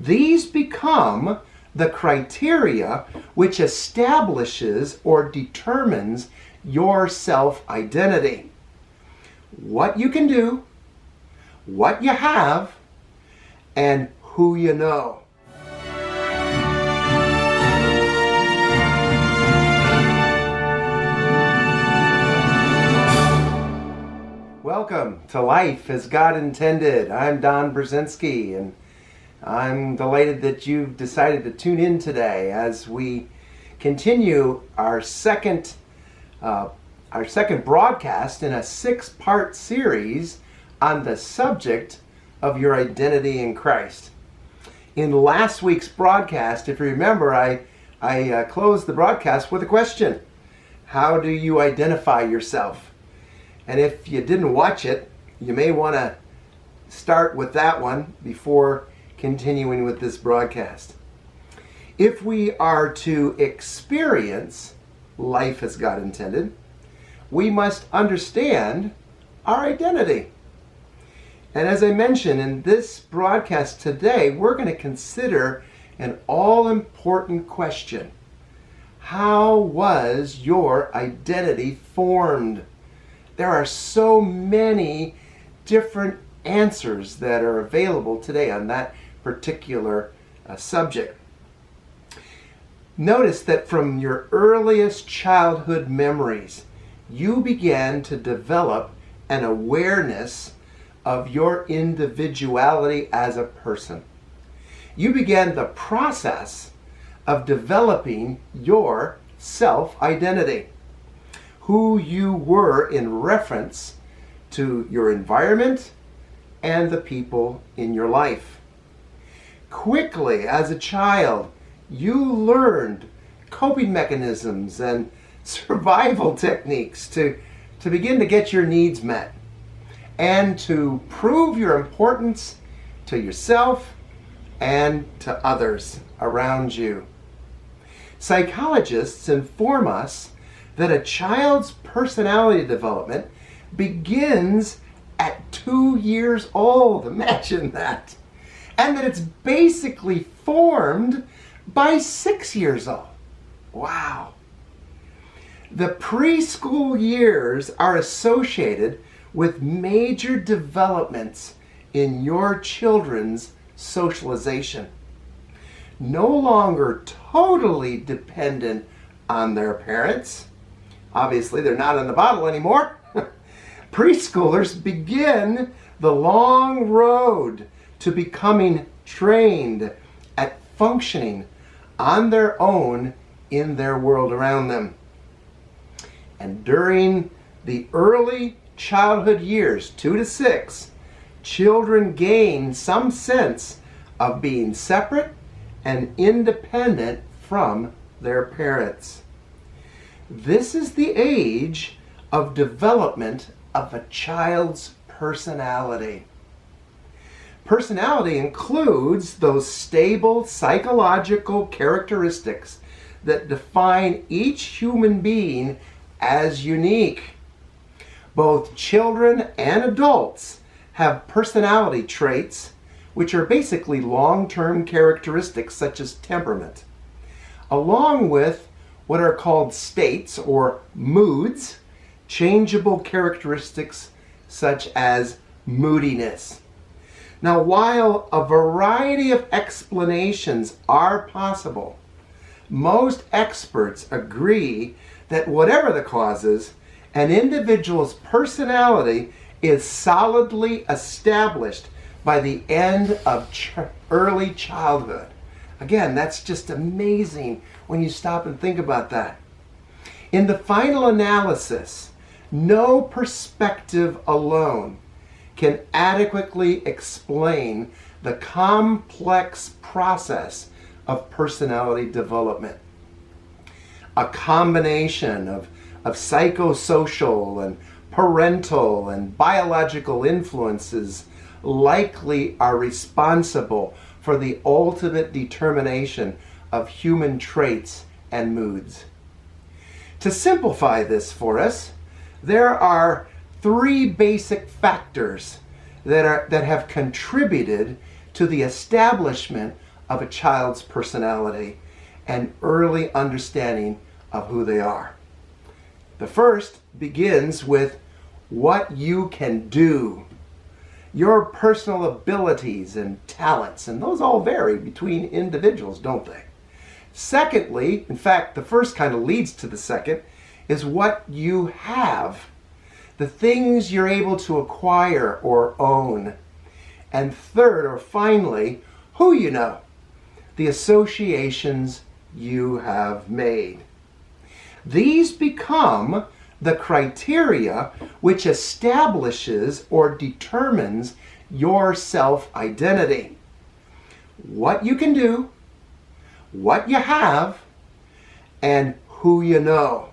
These become the criteria which establishes or determines your self-identity. What you can do, what you have, and who you know. Welcome to Life as God Intended. I'm Don Brzezinski, and I'm delighted that you've decided to tune in today as we continue our second broadcast in a 6-part series on the subject of your identity in Christ. In last week's broadcast, if you remember, I closed the broadcast with a question. How do you identify yourself? And if you didn't watch it, you may want to start with that one before continuing with this broadcast. If we are to experience life as God intended, we must understand our identity. And as I mentioned in this broadcast today, we're going to consider an all-important question. How was your identity formed? There are so many different answers that are available today on that particular subject. Notice that from your earliest childhood memories, you began to develop an awareness of your individuality as a person. You began the process of developing your self-identity, who you were in reference to your environment and the people in your life. Quickly, as a child, you learned coping mechanisms and survival techniques to begin to get your needs met and to prove your importance to yourself and to others around you. Psychologists inform us that a child's personality development begins at 2 years old. Imagine that. And that it's basically formed by 6 years old. Wow. The preschool years are associated with major developments in your children's socialization. No longer totally dependent on their parents. Obviously, they're not in the bottle anymore. Preschoolers begin the long road to becoming trained at functioning on their own in their world around them. And during the early childhood years, 2 to 6, children gain some sense of being separate and independent from their parents. This is the age of development of a child's personality. Personality includes those stable psychological characteristics that define each human being as unique. Both children and adults have personality traits which are basically long-term characteristics such as temperament, along with what are called states or moods, changeable characteristics such as moodiness. Now, while a variety of explanations are possible, most experts agree that whatever the causes, an individual's personality is solidly established by the end of early childhood. Again, that's just amazing when you stop and think about that. In the final analysis, no perspective alone can adequately explain the complex process of personality development. A combination of psychosocial and parental and biological influences likely are responsible for the ultimate determination of human traits and moods. To simplify this for us, there are 3 basic factors that have contributed to the establishment of a child's personality and early understanding of who they are. The first begins with what you can do, your personal abilities and talents, and those all vary between individuals, don't they? Secondly, in fact, the first kind of leads to the second, is what you have, the things you're able to acquire or own. And third, or finally, who you know, the associations you have made. These become the criteria which establishes or determines your self-identity. What you can do, what you have, and who you know.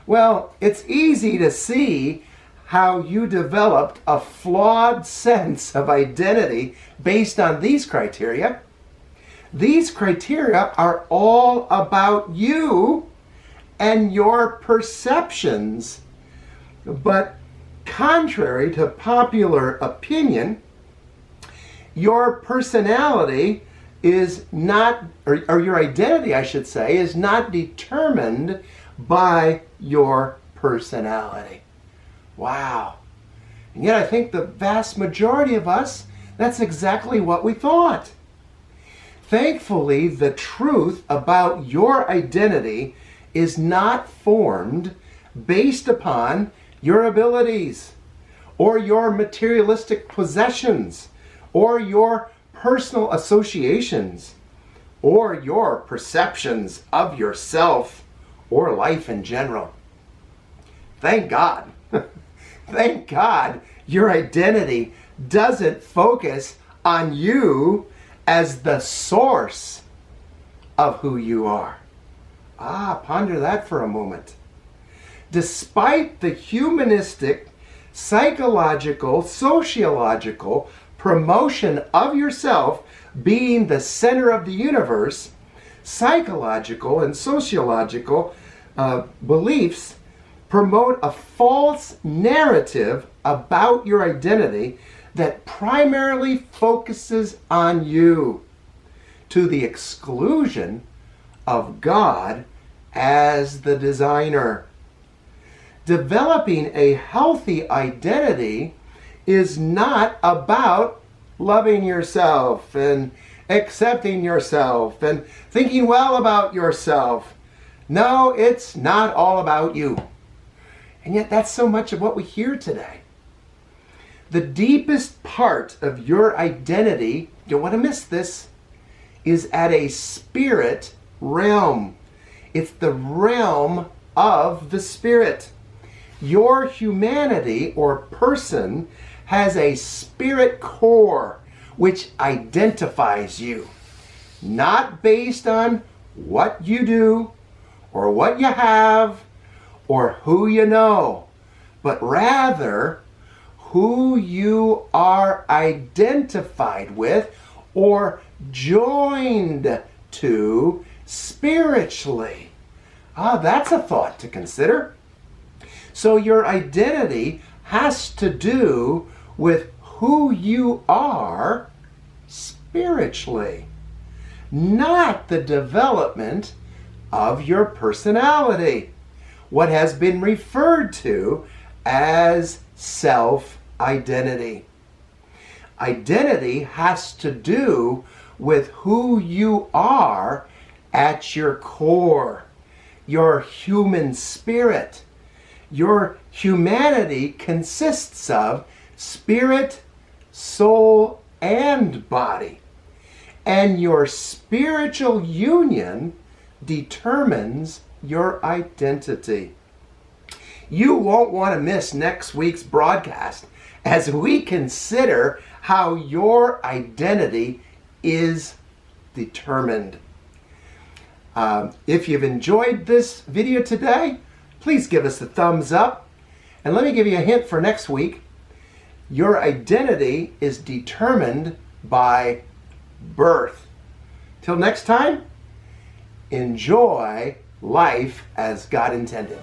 Well, it's easy to see how you developed a flawed sense of identity based on these criteria. These criteria are all about you and your perceptions. But contrary to popular opinion, your personality is not, or your identity, I should say, is not determined by your personality. Wow. And yet I think the vast majority of us, that's exactly what we thought. Thankfully, the truth about your identity is not formed based upon your abilities or your materialistic possessions or your personal associations or your perceptions of yourself or life in general. Thank God. Thank God your identity doesn't focus on you as the source of who you are. Ponder that for a moment. Despite the humanistic, psychological, sociological promotion of yourself being the center of the universe, psychological and sociological beliefs promote a false narrative about your identity that primarily focuses on you, to the exclusion of God as the designer. Developing a healthy identity is not about loving yourself and accepting yourself and thinking well about yourself. No, it's not all about you. And yet that's so much of what we hear today. The deepest part of your identity, you don't want to miss this, is at a spirit realm. It's the realm of the spirit. Your humanity or person has a spirit core which identifies you, not based on what you do or what you have or who you know, but rather who you are identified with or joined to spiritually. That's a thought to consider. So your identity has to do with who you are spiritually, not the development of your personality, what has been referred to as self-identity. Identity has to do with who you are at your core, your human spirit. Your humanity consists of spirit, soul, and body. And your spiritual union determines your identity. You won't want to miss next week's broadcast as we consider how your identity is determined. If you've enjoyed this video today, please give us a thumbs up. And let me give you a hint for next week. Your identity is determined by birth. Till next time, enjoy life as God intended.